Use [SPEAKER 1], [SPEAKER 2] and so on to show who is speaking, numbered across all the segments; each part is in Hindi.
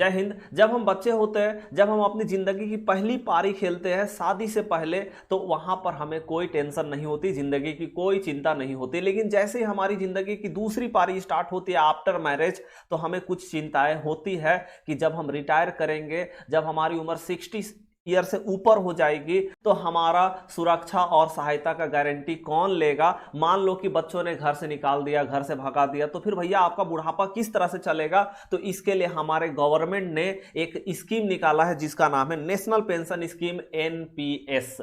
[SPEAKER 1] जय हिंद। जब हम बच्चे होते हैं, जब हम अपनी जिंदगी की पहली पारी खेलते हैं शादी से पहले, तो वहां पर हमें कोई टेंशन नहीं होती, जिंदगी की कोई चिंता नहीं होती। लेकिन जैसे ही हमारी जिंदगी की दूसरी पारी स्टार्ट होती है आफ्टर मैरिज, तो हमें कुछ चिंताएं होती है कि जब हम रिटायर करेंगे, जब हमारी उम्र 60 ईयर से ऊपर हो जाएगी, तो हमारा सुरक्षा और सहायता का गारंटी कौन लेगा। मान लो कि बच्चों ने घर से निकाल दिया, घर से भगा दिया, तो फिर भैया आपका बुढ़ापा किस तरह से चलेगा। तो इसके लिए हमारे गवर्नमेंट ने एक स्कीम निकाला है जिसका नाम है नेशनल पेंशन स्कीम, एनपीएस।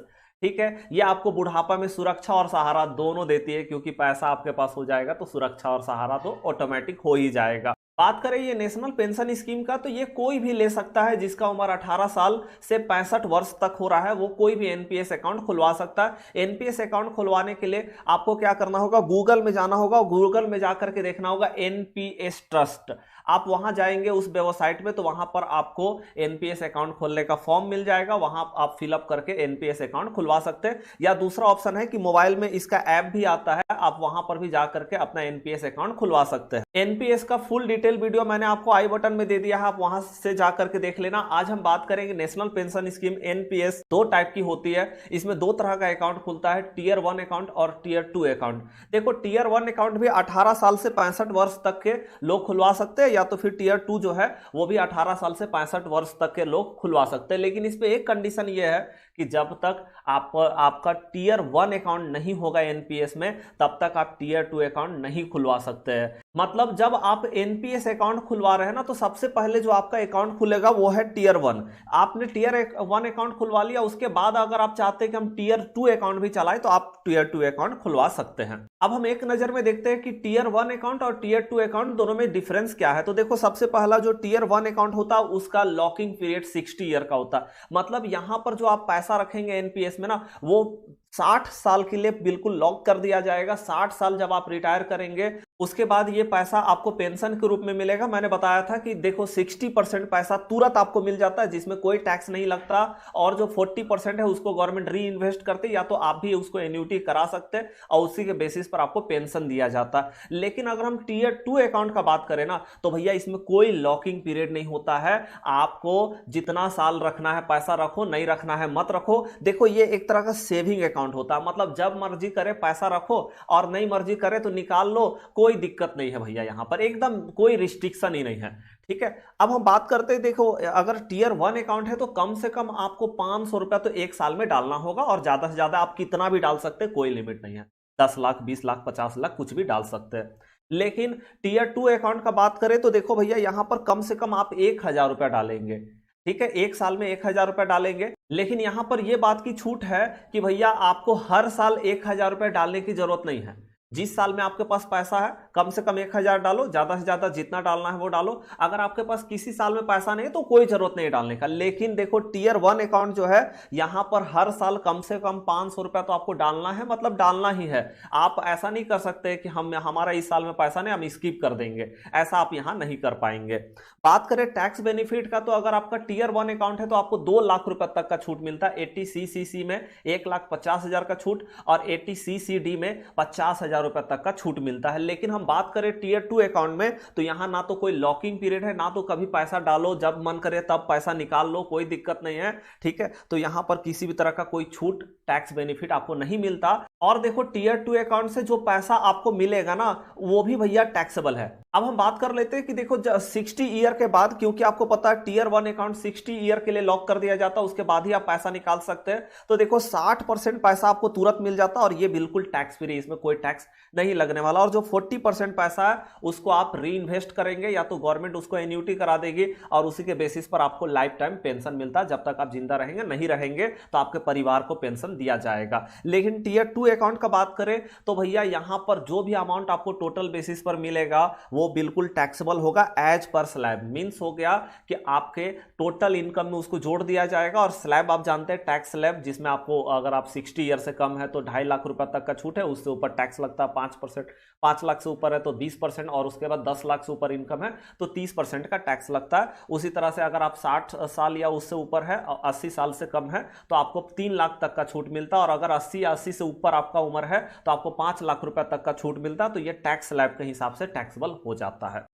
[SPEAKER 1] ठीक है, ये आपको बुढ़ापा में सुरक्षा और सहारा दोनों देती है, क्योंकि पैसा आपके पास हो जाएगा तो सुरक्षा और सहारा तो ऑटोमेटिक हो ही जाएगा। बात करें ये नेशनल पेंशन स्कीम का, तो ये कोई भी ले सकता है जिसका उम्र 18 साल से 65 वर्ष तक हो रहा है, वो कोई भी एनपीएस अकाउंट खुलवा सकता है। एनपीएस अकाउंट खुलवाने के लिए आपको क्या करना होगा, गूगल में जाना होगा, गूगल में जाकर के देखना होगा एनपीएस ट्रस्ट। आप वहां जाएंगे उस वेबसाइट में, तो वहां पर आपको एनपीएस अकाउंट खोलने का फॉर्म मिल जाएगा, वहां आप फिलअप करके एनपीएस अकाउंट खुलवा सकते हैं। या दूसरा ऑप्शन है कि मोबाइल में इसका ऐप भी आता है, आप वहां पर भी जाकर के अपना एनपीएस अकाउंट खुलवा सकते हैं। एनपीएस का फुल डिटेल वीडियो मैंने आपको आई बटन में दे दिया है, आप वहां से जाकर के देख लेना। आज हम बात करेंगे नेशनल पेंशन स्कीम एनपीएस। दो टाइप की होती है, इसमें दो तरह का अकाउंट खुलता है, टीयर 1 अकाउंट और टीयर 2 अकाउंट। देखो, टीयर 1 अकाउंट भी 18 साल से 65 वर्ष तक के लोग खुलवा सकते हैं, या तो फिर टीयर 2 जो है वो भी 18 साल से 65 वर्ष तक के लोग खुलवा सकते हैं। लेकिन इस पे एक कंडीशन ये है कि जब तक आपका टीयर 1 अकाउंट नहीं होगा एनपीएस में, तब तक आप टीयर 2 अकाउंट नहीं खुलवा सकते हैं। मतलब जब आप एनपीएस अकाउंट खुलवा रहे हैं ना, तो सबसे पहले जो आपका अकाउंट खुलेगा वो है टीयर 1। आपने टीयर 1 अकाउंट खुलवा लिया, उसके बाद अगर आप चाहते हैं कि हम टीयर 2 अकाउंट भी चलाएं, तो आप टीयर 2 अकाउंट खुलवा सकते हैं। अब हम एक नजर में देखते हैं कि टीयर 1 अकाउंट और टीयर 2 अकाउंट दोनों में डिफरेंस क्या है। तो देखो, सबसे पहला जो टीयर 1 अकाउंट होता है उसका लॉकिंग पीरियड 60 ईयर का होता है। मतलब यहां पर जो आप पैसा रखेंगे एनपीएस में ना, वो 60 साल के लिए बिल्कुल लॉक कर दिया जाएगा। 60 साल जब आप रिटायर करेंगे, उसके बाद ये पैसा आपको पेंशन के रूप में मिलेगा। मैंने बताया था कि देखो 60% पैसा तुरंत आपको मिल जाता है, जिसमें कोई टैक्स नहीं लगता, और जो 40% है उसको गवर्नमेंट री इन्वेस्ट करती है, या तो आप भी उसको एन्युटी करा सकते हैं और उसी के बेसिस पर आपको पेंशन दिया जाता है। लेकिन अगर हम टीयर 2 अकाउंट का बात करें ना, तो भैया इसमें कोई लॉकिंग पीरियड नहीं होता है। आपको जितना साल रखना है पैसा रखो, नहीं रखना है मत रखो। देखो, ये एक तरह का सेविंग अकाउंट होता है, मतलब जब मर्जी करे पैसा रखो और नहीं मर्जी करे तो निकाल लो, कोई दिक्कत नहीं है भैया, यहां पर एकदम कोई रिस्ट्रिक्शन ही नहीं है। ठीक है, अब हम बात करते हैं, देखो अगर टीयर 1 अकाउंट है तो कम से कम आपको 500 रुपया तो एक साल में डालना होगा, और ज्यादा से ज्यादा आप कितना भी डाल सकते हैं, कोई लिमिट नहीं है। 10 लाख, 20 लाख, 50 लाख कुछ भी डाल सकते हैं। लेकिन टीयर 2 अकाउंट का बात करें तो देखो भैया, यहां पर कम से कम आप 1000 रुपया डालेंगे। ठीक है, एक साल में 1000 रुपया डालेंगे। लेकिन यहां पर यह बात की छूट है कि भैया आपको हर साल 1000 रुपया डालने की जरूरत नहीं है। जिस साल में आपके पास पैसा है, कम से कम 1000 डालो, ज्यादा से ज्यादा जितना डालना है वो डालो। अगर आपके पास किसी साल में पैसा नहीं है तो कोई जरूरत नहीं डालने का। लेकिन देखो, टीयर 1 अकाउंट जो है, यहां पर हर साल कम से कम 500 रुपया तो आपको डालना है, मतलब डालना ही है। आप ऐसा नहीं कर सकते कि हमारा इस साल में पैसा नहीं, हम स्किप कर देंगे, ऐसा आप यहां नहीं कर पाएंगे। बात करें टैक्स बेनिफिट का, तो अगर आपका टीयर 1 अकाउंट है तो आपको 2 लाख रुपए तक का छूट मिलता है। 80CCC में 1,50,000 का छूट, और 80CCD में 50,000 रुपए तक का छूट मिलता है। लेकिन हम बात करें टीयर 2 अकाउंट में, तो यहां ना तो कोई लॉकिंग पीरियड है, ना तो कभी पैसा डालो जब मन करे तब पैसा निकाल लो, कोई दिक्कत नहीं है। ठीक है, तो यहां पर किसी भी तरह का कोई छूट, टैक्स बेनिफिट आपको नहीं मिलता। और देखो, टीयर 2 अकाउंट से जो पैसा आपको मिलेगा ना, वो भी भैया टैक्सेबल है। अब हम बात कर लेते हैं कि देखो 60 ईयर के बाद, क्योंकि आपको पता है टीयर 1 अकाउंट 60 ईयर के लिए लॉक कर दिया जाता है, उसके बाद ही आप पैसा निकाल सकते हैं। तो देखो 60% पैसा आपको तुरंत मिल जाता है, और ये बिल्कुल टैक्स फ्री, इसमें कोई टैक्स नहीं लगने वाला। और जो 40% पैसा है उसको आप री इन्वेस्ट करेंगे, या तो गवर्नमेंट उसको एन्युटी करा देगी, और उसी के बेसिस पर आपको लाइफ टाइम पेंशन मिलता है। जब तक आप जिंदा रहेंगे, नहीं रहेंगे तो आपके परिवार को पेंशन दिया जाएगा। लेकिन टीयर 2 अकाउंट का बात करें तो भैया यहां पर जो भी अमाउंट आपको टोटल बेसिस पर मिलेगा वो बिल्कुल टैक्सेबल होगा, एज पर स्लैब। मींस हो गया कि आपके टोटल इनकम में उसको जोड़ दिया जाएगा। और स्लैब आप जानते हैं, टैक्स स्लैब, जिसमें आपको अगर आप 60 ईयर से कम है तो 2.5 लाख रुपए तक का छूट है, उससे ऊपर टैक्स लगता है 5%, 5 लाख से ऊपर है तो 20%, और उसके बाद 10 लाख से ऊपर इनकम है तो 30% का टैक्स लगता है। उसी तरह से अगर आप 60 साल या उससे ऊपर है, 80 साल से कम है, तो आपको 3 लाख तक का छूट मिलता है। और अगर 80 या 80 से ऊपर आपका उम्र है तो आपको 5 लाख रुपए तक का छूट मिलता है। तो ये टैक्स स्लैब के हिसाब से टैक्सेबल हो जाता है।